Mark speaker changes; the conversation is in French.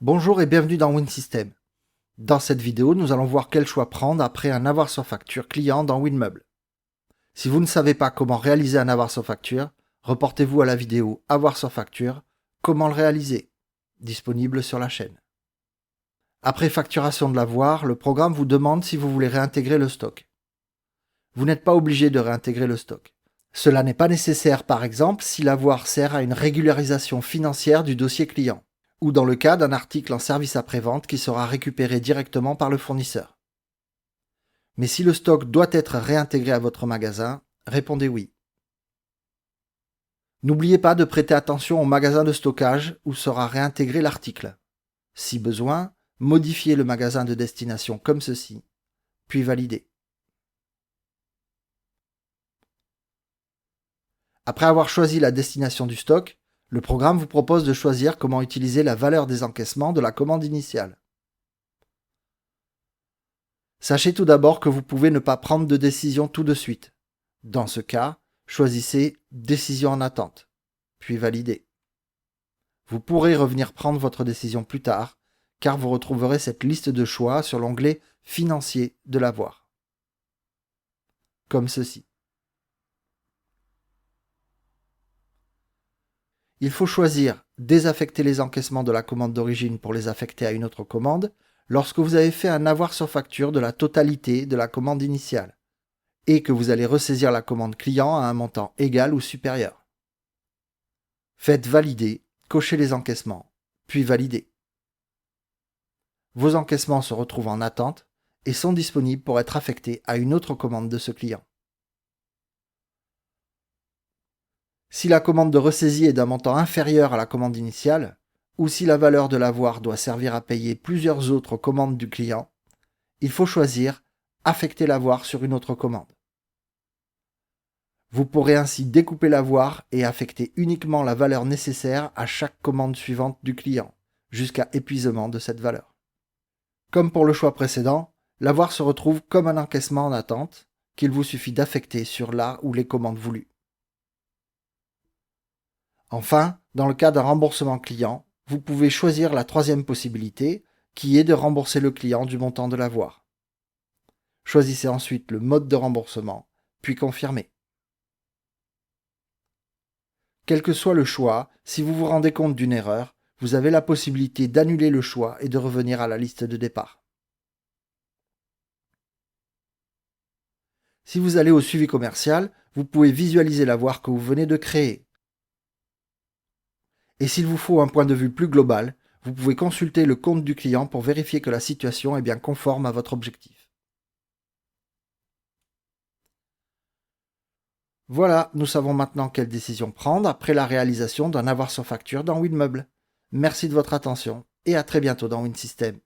Speaker 1: Bonjour et bienvenue dans WinSystem. Dans cette vidéo, nous allons voir quel choix prendre après un avoir sur facture client dans WinMeuble. Si vous ne savez pas comment réaliser un avoir sur facture, reportez-vous à la vidéo Avoir sur facture, comment le réaliser, disponible sur la chaîne. Après facturation de l'avoir, le programme vous demande si vous voulez réintégrer le stock. Vous n'êtes pas obligé de réintégrer le stock. Cela n'est pas nécessaire par exemple si l'avoir sert à une régularisation financière du dossier client, ou dans le cas d'un article en service après-vente qui sera récupéré directement par le fournisseur. Mais si le stock doit être réintégré à votre magasin, répondez oui. N'oubliez pas de prêter attention au magasin de stockage où sera réintégré l'article. Si besoin, modifiez le magasin de destination comme ceci, puis validez. Après avoir choisi la destination du stock, le programme vous propose de choisir comment utiliser la valeur des encaissements de la commande initiale. Sachez tout d'abord que vous pouvez ne pas prendre de décision tout de suite. Dans ce cas, choisissez « Décision en attente », puis validez. Vous pourrez revenir prendre votre décision plus tard, car vous retrouverez cette liste de choix sur l'onglet « Financier » de l'avoir. Comme ceci. Il faut choisir « Désaffecter les encaissements de la commande d'origine pour les affecter à une autre commande » lorsque vous avez fait un avoir sur facture de la totalité de la commande initiale et que vous allez ressaisir la commande client à un montant égal ou supérieur. Faites valider, cochez les encaissements, puis validez. Vos encaissements se retrouvent en attente et sont disponibles pour être affectés à une autre commande de ce client. Si la commande de ressaisie est d'un montant inférieur à la commande initiale, ou si la valeur de l'avoir doit servir à payer plusieurs autres commandes du client, il faut choisir « Affecter l'avoir sur une autre commande ». Vous pourrez ainsi découper l'avoir et affecter uniquement la valeur nécessaire à chaque commande suivante du client, jusqu'à épuisement de cette valeur. Comme pour le choix précédent, l'avoir se retrouve comme un encaissement en attente qu'il vous suffit d'affecter sur la ou les commandes voulues. Enfin, dans le cas d'un remboursement client, vous pouvez choisir la troisième possibilité, qui est de rembourser le client du montant de l'avoir. Choisissez ensuite le mode de remboursement, puis confirmez. Quel que soit le choix, si vous vous rendez compte d'une erreur, vous avez la possibilité d'annuler le choix et de revenir à la liste de départ. Si vous allez au suivi commercial, vous pouvez visualiser l'avoir que vous venez de créer. Et s'il vous faut un point de vue plus global, vous pouvez consulter le compte du client pour vérifier que la situation est bien conforme à votre objectif. Voilà, nous savons maintenant quelle décision prendre après la réalisation d'un avoir sur facture dans WinMeuble. Merci de votre attention et à très bientôt dans WinSystem.